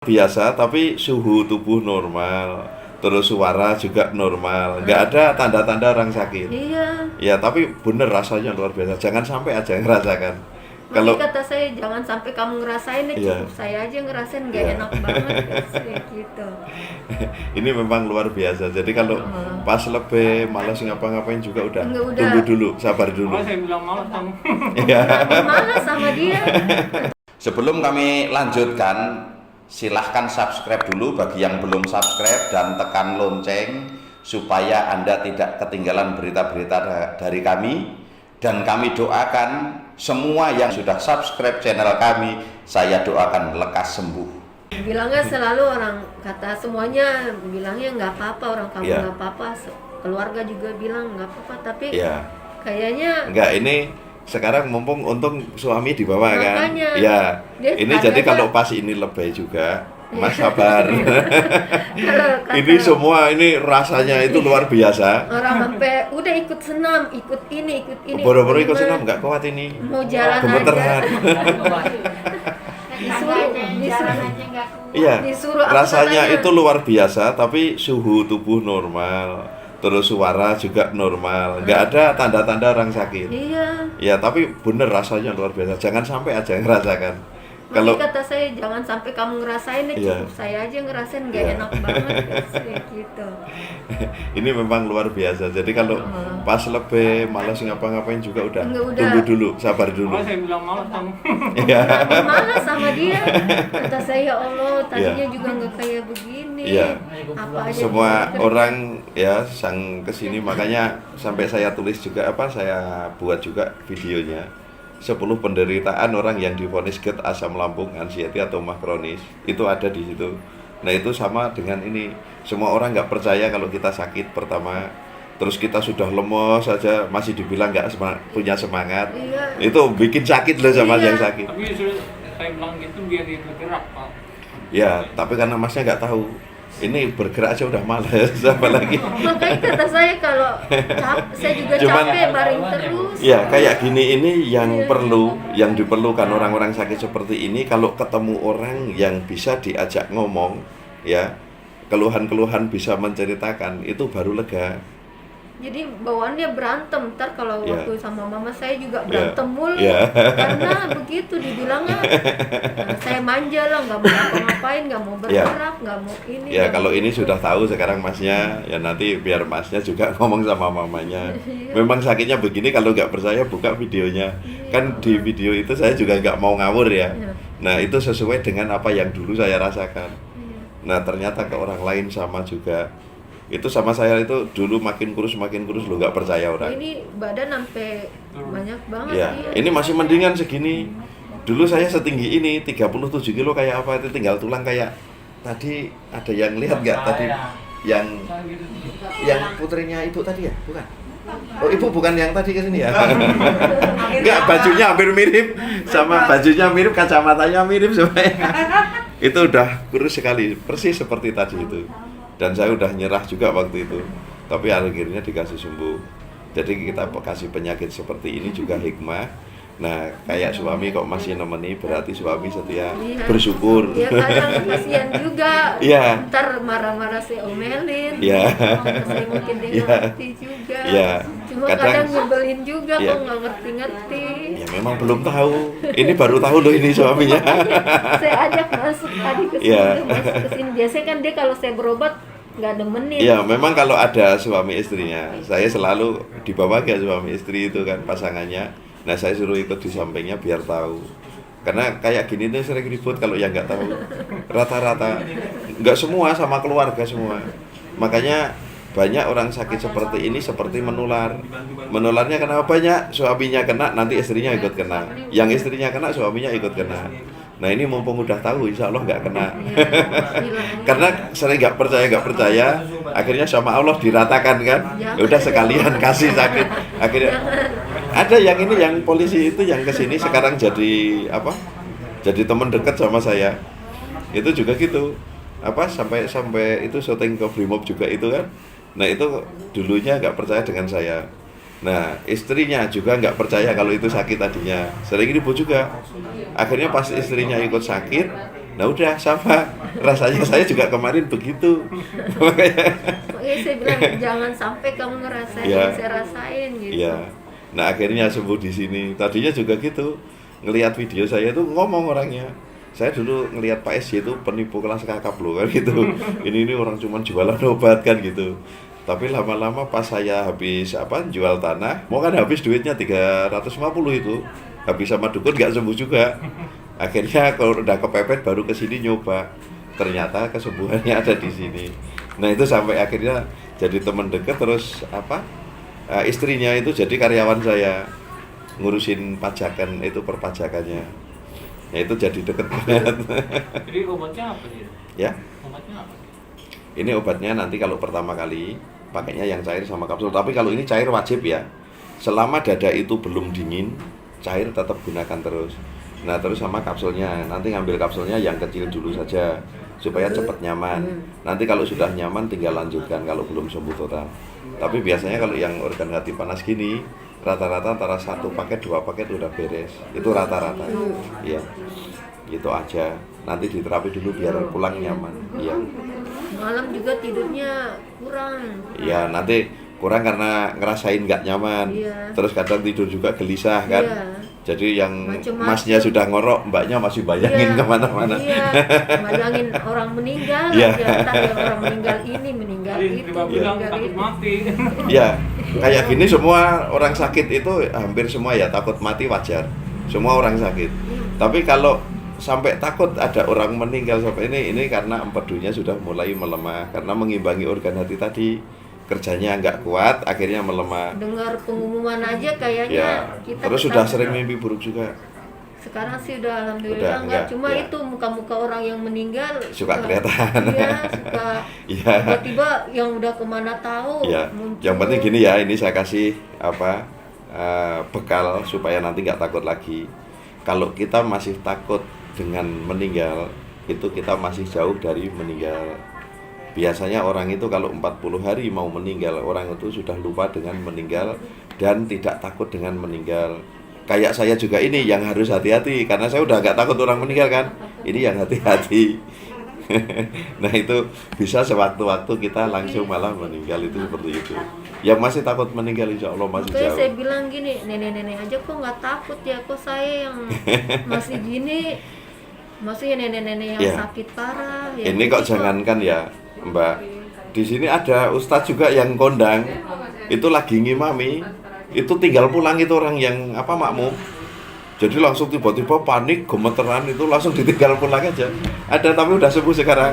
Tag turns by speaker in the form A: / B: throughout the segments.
A: Biasa tapi suhu tubuh normal, terus suara juga normal, nggak ada tanda-tanda orang sakit.
B: Iya.
A: Ya tapi bener rasanya luar biasa, jangan sampai aja ngerasakan.
B: Kalau
A: Kalau
B: kata saya jangan sampai kamu ngerasain deh,
A: Iya.
B: cukup saya aja ngerasain nggak
A: Iya.
B: enak banget kayak gitu.
A: ini memang luar biasa, jadi kalau pas lebih malas ngapa-ngapain juga udah
B: Enggak, udah.
A: tunggu dulu, sabar dulu.
C: Kalau saya bilang malas kamu.
A: Ya.
B: Malas sama dia.
D: Sebelum kami lanjutkan, silahkan subscribe dulu bagi yang belum subscribe dan tekan lonceng supaya Anda tidak ketinggalan berita-berita dari kami. Dan kami doakan semua yang sudah subscribe channel kami, saya doakan lekas sembuh.
B: Bilangnya selalu orang kata semuanya bilangnya nggak apa-apa, orang kamu
A: Iya.
B: nggak apa-apa, keluarga juga bilang nggak apa-apa, tapi
A: Ya,
B: kayaknya
A: enggak ini sekarang mumpung untung suami di bawah kan.
B: Makanya.
A: Ya,
B: Dia
A: ini
B: ada
A: jadi
B: aja.
A: kalau pas ini lebih juga, Mas sabar.
B: kalau kata
A: Ini semua ini rasanya itu luar biasa.
B: orang sampai udah ikut senam, ikut ini.
A: Boro-boro ikut
B: Gimana?
A: senam nggak kuat ini.
B: Mau jalan
A: Gemeteran.
B: disuruh
A: Iya.
B: Disuruh aku
A: Rasanya
B: katanya.
A: itu luar biasa tapi suhu tubuh normal, terus suara juga normal, nggak ada tanda-tanda orang sakit.
B: Iya.
A: Ya tapi bener rasanya luar biasa, jangan sampai aja ngerasakan. Kalau
B: Kalau kata saya jangan sampai kamu ngerasain deh,
A: Iya.
B: cukup saya aja ngerasain nggak
A: Iya.
B: enak banget kayak gitu.
A: ini memang luar biasa, jadi kalau pas lebih malas ngapa-ngapain juga udah
B: Enggak, udah.
A: tunggu dulu, sabar dulu.
C: Kalau saya bilang malas kamu.
A: Ya.
B: Malas sama dia. Kata saya ya Allah, tadinya
A: Iya.
B: juga nggak kayak begini.
A: Iya.
B: Apa aja
A: Semua
B: bisa
A: orang ya sang kesini, makanya sampai saya tulis juga saya buat juga videonya 10 penderitaan orang yang divonis GERD, asam lambung, anxiety atau mah kronis, itu ada di situ. Nah itu sama dengan ini, semua orang nggak percaya kalau kita sakit pertama, terus kita sudah lemes saja masih dibilang nggak punya semangat.
B: Iya.
A: Itu bikin sakit loh sama
B: Iya.
A: yang sakit.
C: Tapi sudah saya bilang gitu biar dia bergerak, Pak.
A: Ya tapi karena masnya nggak tahu, ini bergerak aja udah males apalagi.
B: Makanya kata saya kalau saya juga
A: Cuman-
B: capek baring terus.
A: Ya kayak gini ini yang
B: Iya.
A: perlu, yang diperlukan orang-orang sakit seperti ini, kalau ketemu orang yang bisa diajak ngomong, ya keluhan-keluhan bisa menceritakan, itu baru lega.
B: Jadi bawaannya berantem, ntar kalau
A: Iya.
B: waktu sama mama saya juga
A: Iya.
B: berantem mulu.
A: Iya.
B: Karena begitu dibilangnya, saya manja lah, nggak mau ngapa-ngapain, nggak mau
A: Iya.
B: bergerak, nggak mau ini.
A: Ya
B: nggak
A: kalau
B: mau
A: ini
B: itu.
A: sudah tahu sekarang masnya, ya nanti biar masnya juga ngomong sama mamanya.
B: Iya.
A: Memang sakitnya begini, kalau nggak percaya buka videonya. Kan di video itu saya juga nggak mau ngawur ya.
B: Iya.
A: Nah itu sesuai dengan apa yang dulu saya rasakan.
B: Iya.
A: Nah ternyata ke orang lain sama juga. Itu sama saya itu dulu makin kurus lo, nggak percaya orang.
B: Ini badan sampai banyak banget
A: Ya,
B: dia.
A: ini masih mendingan segini. Dulu saya setinggi ini 37 kilo kayak apa, itu tinggal tulang kayak tadi. Ada yang lihat nggak tadi yang putrinya ibu tadi ya, bukan? Oh ibu bukan yang tadi kesini ya? Enggak, bajunya hampir mirip, sama bajunya mirip, kacamatanya mirip semuanya. Itu udah kurus sekali, persis seperti tadi itu. Dan saya udah nyerah juga waktu itu, tapi akhirnya dikasih sembuh. Jadi kita kasih penyakit seperti ini juga hikmah. Nah kayak suami kok masih nemeni, berarti suami setia,
B: Iya.
A: bersyukur.
B: Dia kadang kasihan juga.
A: Iya.
B: Ntar marah-marah saya omelin.
A: Iya.
B: Saya mungkin dia
A: Iya.
B: nggak ngerti juga.
A: Iya.
B: Cuma
A: Kadang-
B: kadang nyebelin juga
A: Iya.
B: kok nggak ngerti-ngerti.
A: Ya memang belum tahu. Ini baru tahu loh ini suaminya.
B: Saya ajak masuk tadi ke sini,
A: Iya.
B: dia masuk ke sini. Biasanya kan dia kalau saya berobat nggak demenin.
A: Ya memang kalau ada suami istrinya, saya selalu dibawa ke suami istri itu kan pasangannya. Nah saya suruh ikut di sampingnya biar tahu. Karena kayak gini tuh sering ribut kalau yang nggak tahu. Rata-rata nggak semua, sama keluarga semua. Makanya banyak orang sakit seperti ini seperti menular. Menularnya kenapa banyak? Suaminya kena, nanti istrinya ikut kena. Yang istrinya kena, suaminya ikut kena. Nah ini mumpung udah tahu, insya Allah nggak kena. Karena sering nggak percaya, akhirnya sama Allah diratakan kan. Ya udah sekalian kasih sakit. Akhirnya ada yang ini, yang polisi itu yang kesini sekarang jadi apa? Jadi teman dekat sama saya. Itu juga gitu. Apa sampai itu syuting ke Brimob juga itu kan. Nah itu dulunya nggak percaya dengan saya. Nah istrinya juga nggak percaya kalau itu sakit tadinya, sering ribut juga. Akhirnya pas istrinya ikut sakit, Nah udah sama, rasanya saya juga kemarin begitu. Makanya,
B: Makanya saya bilang jangan sampai kamu ngerasain
A: Iya.
B: yang saya rasain gitu.
A: iya. Nah akhirnya sembuh di sini. Tadinya juga gitu, ngelihat video saya itu ngomong orangnya. Saya dulu ngelihat Pak SY itu penipu kelas kakap loh kan gitu. Ini orang cuma jualan obat kan gitu. Tapi lama-lama pas saya habis jual tanah, mau kan habis duitnya 350 itu. Habis sama dukun nggak sembuh juga. Akhirnya kalau udah kepepet baru ke sini nyoba. Ternyata kesembuhannya ada di sini. Nah, itu sampai akhirnya jadi teman dekat terus istrinya itu jadi karyawan saya. Ngurusin pajakan itu perpajakannya. Ya itu jadi deket banget.
C: Jadi obatnya apa sih?
A: Ya.
C: Obatnya apa?
A: Ini obatnya nanti kalau pertama kali pakainya yang cair sama kapsul. Tapi kalau ini cair wajib ya. Selama dada itu belum dingin, cair tetap gunakan terus. Nah terus sama kapsulnya, nanti ngambil kapsulnya yang kecil dulu saja supaya cepat nyaman. Nanti kalau sudah nyaman tinggal lanjutkan kalau belum sembuh total. Tapi biasanya kalau yang organ hati panas gini, rata-rata antara 1 paket 2 paket udah beres. Itu rata-rata. Iya. Gitu aja. Nanti diterapi dulu biar pulang nyaman. Iya.
B: Malam juga tidurnya kurang.
A: Iya, nanti kurang karena ngerasain nggak nyaman.
B: Iya.
A: Terus kadang tidur juga gelisah kan.
B: Iya.
A: Jadi yang
B: Macem-macem.
A: masnya sudah ngorok, mbaknya masih bayangin
B: Iya,
A: kemana-mana.
B: Iya, bayangin orang meninggal
A: Iya.
B: aja, entah yang orang meninggal ini, meninggal
C: Jadi
B: itu,
C: tiba bilang
B: meninggal
C: takut
B: itu.
C: mati.
A: Ya, kayak gini semua orang sakit itu hampir semua ya takut mati wajar. Semua orang sakit. Tapi kalau sampai takut ada orang meninggal sampai ini karena empedunya sudah mulai melemah karena mengimbangi organ hati tadi kerjanya nggak kuat akhirnya melemah.
B: Dengar pengumuman aja kayaknya
A: Ya,
B: kita
A: terus sudah
B: ketakutan.
A: sering mimpi buruk juga.
B: Sekarang sih udah
A: Udah,
B: alhamdulillah enggak,
A: enggak,
B: cuma
A: ya.
B: itu muka-muka orang yang meninggal
A: Suka kelihatan.
B: Iya, suka
A: Iya.
B: tiba-tiba yang udah kemana tahu
A: Ya,
B: muncul.
A: yang penting gini ya, ini saya kasih bekal supaya nanti nggak takut lagi. Kalau kita masih takut dengan meninggal, itu kita masih jauh dari meninggal. Biasanya orang itu kalau 40 hari mau meninggal, orang itu sudah lupa dengan meninggal dan tidak takut dengan meninggal. Kayak saya juga ini yang harus hati-hati karena saya udah nggak takut orang meninggal kan. Ini yang hati-hati. Nah itu bisa sewaktu-waktu kita langsung malah meninggal itu seperti itu. Yang masih takut meninggal insya Allah masih
B: Makanya
A: jauh.
B: saya bilang gini, nenek-nenek aja kok nggak takut ya, kok saya yang masih gini. Maksudnya nenek-nenek yang
A: Iya.
B: sakit parah.
A: Ini kok jangankan ya Mbak, di sini ada ustadz juga yang kondang, itu lagi ngimami, itu tinggal pulang itu orang yang makmum. Jadi langsung tiba-tiba panik, gemeteran itu langsung ditinggal pulang aja. Ada tapi udah sembuh sekarang.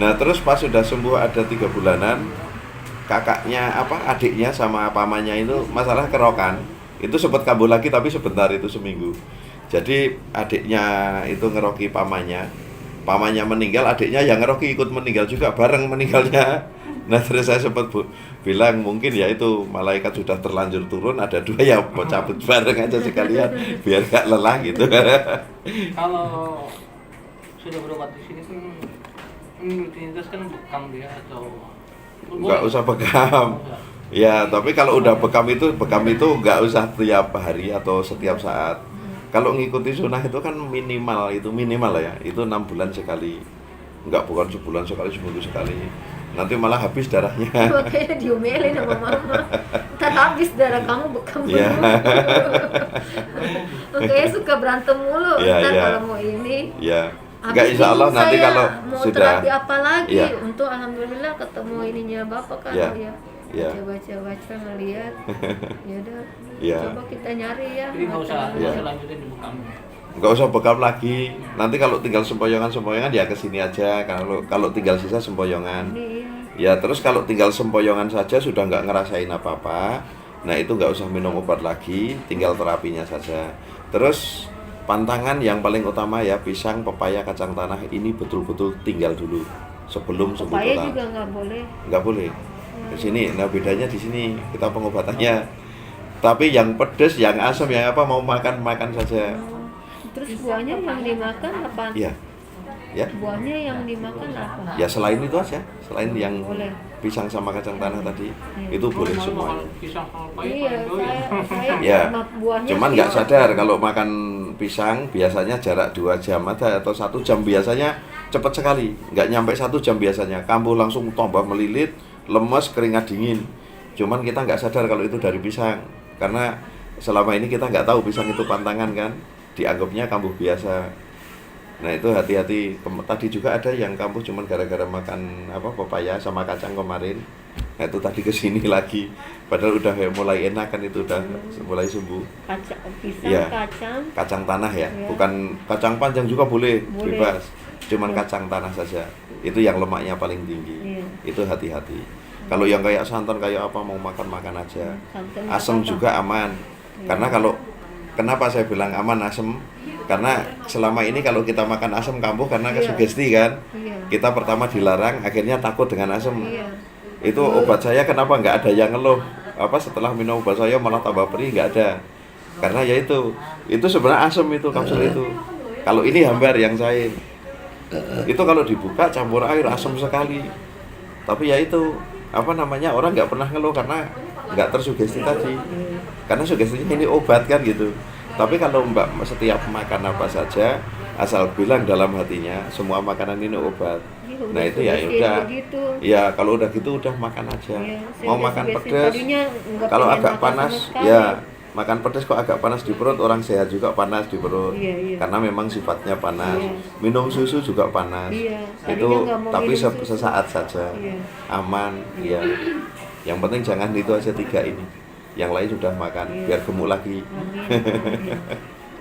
A: Nah terus pas sudah sembuh ada 3 bulanan, kakaknya adiknya sama pamannya itu masalah kerokan. Itu sempat kambuh lagi tapi sebentar itu seminggu. Jadi adiknya itu ngeroki pamannya meninggal, adiknya yang ngeroki ikut meninggal juga bareng meninggalnya. Nah terus saya sempat bilang mungkin ya itu malaikat sudah terlanjur turun, ada 2 ya mau cabut bareng aja sekalian biar gak lelah gitu.
C: Kalau sudah berobat di sini kan rutinitas kan bekam dia atau
A: Nggak usah bekam. Ya tapi kalau udah bekam itu nggak usah tiap hari atau setiap saat. Kalau ngikuti sunnah itu kan minimal lah ya, itu 6 bulan sekali. Bukan sebulan sekali, seminggu sekali. Nanti malah habis darahnya.
B: Makanya diomelin sama mama. Ntar habis darah kamu bekam mulu.
A: Iya.
B: Makanya suka berantem mulu.
A: Iya,
B: Ntar
A: iya.
B: kalau mau ini.
A: Ya.
B: Habis
A: Enggak insya Allah
B: bingung
A: nanti
B: saya
A: kalau
B: mau
A: sudah
B: terapi apa lagi.
A: Iya.
B: Untuk alhamdulillah ketemu ininya bapak kan
A: Iya.
B: ya.
A: Iya.
B: Baca ngeliat. Ya udah.
A: Iya.
B: Coba kita nyari ya.
C: jadi nggak usah
A: Iya.
C: lanjutin di bekam.
A: nggak usah bekam lagi. Nanti kalau tinggal sempoyongan ya kesini aja. Kalau tinggal sisa sempoyongan.
B: Ini,
A: Ya terus kalau tinggal sempoyongan saja sudah nggak ngerasain apa-apa. Nah itu nggak usah minum obat lagi, tinggal terapinya saja. Terus pantangan yang paling utama ya pisang, pepaya, kacang tanah ini betul-betul tinggal dulu sebelum sembuh
B: Pepaya
A: total.
B: juga nggak boleh.
A: Nggak boleh. Di sini, nah bedanya di sini kita pengobatannya. Tapi yang pedes, yang asam, yang apa mau makan saja.
B: Terus buahnya yang dimakan apa?
A: Iya. Ya.
B: Buahnya yang dimakan apa?
A: Ya selain itu aja, selain yang
B: Boleh.
A: pisang sama kacang tanah tadi,
B: Iya.
A: itu boleh
C: Malu
A: semuanya.
C: kalau pisang sama paya
B: Iya,
C: paling doyan.
B: saya
A: Ya,
B: sama buahnya
A: cuman
B: sih
A: nggak sadar kalau makan pisang biasanya jarak 2 jam ada atau 1 jam biasanya cepat sekali, nggak nyampe 1 jam biasanya kambuh langsung tambah melilit, lemes, keringat dingin. Cuman kita nggak sadar kalau itu dari pisang, karena selama ini kita nggak tahu pisang itu pantangan kan, dianggapnya kambuh biasa. Nah itu hati-hati. Tadi juga ada yang kambuh cuman gara-gara makan pepaya sama kacang kemarin. Nah itu tadi kesini lagi, padahal udah mulai enak kan, itu udah mulai sembuh.
B: Pisang,
A: Iya.
B: kacang.
A: Tanah ya,
B: Iya.
A: bukan kacang panjang juga boleh,
B: Boleh.
A: bebas. Cuman
B: Iya.
A: kacang tanah saja. Itu yang lemaknya paling tinggi.
B: Iya.
A: Itu hati-hati. Kalau yang kayak santan kayak apa mau makan aja.
B: Santan nggak
A: Asam
B: apa-apa.
A: juga aman.
B: Iya.
A: Karena kenapa saya bilang aman asam? Karena selama ini kalau kita makan asam kambuh karena
B: Iya.
A: sugesti kan.
B: Iya.
A: Kita pertama dilarang, akhirnya takut dengan asam.
B: Iya.
A: Itu obat saya kenapa nggak ada yang ngeluh? Setelah minum obat saya malah tambah perih, nggak ada. Karena ya itu sebenarnya asam itu kapsul itu. Kalau ini hambar yang saya itu kalau dibuka campur air asam sekali. Tapi ya itu orang nggak pernah ngeluh karena nggak tersugesti tadi. Karena sugestinya ini obat kan gitu. Tapi kalau Mbak setiap makan apa saja asal bilang dalam hatinya semua makanan ini obat.
B: Iya,
A: Nah itu ya
B: sugesti
A: udah.
B: begitu.
A: Ya kalau udah gitu udah makan aja.
B: Iya, saya
A: Mau
B: udah
A: makan
B: sugesti.
A: pedas.
B: Tadinya nggak
A: Kalau
B: pengen
A: agak
B: makan
A: panas
B: sama sekali.
A: ya makan pedas kok agak panas di perut, orang sehat juga panas di perut.
B: Iya, iya.
A: Karena memang sifatnya panas.
B: Iya.
A: Minum susu juga panas.
B: Iya,
A: Itu
B: tadinya nggak mau
A: tapi
B: minum susu.
A: sesaat saja.
B: Iya.
A: Aman, ya. Yang penting jangan itu aja 3 ini. Yang lain sudah makan
B: Iya.
A: biar gemuk lagi.
B: Amin. Amin.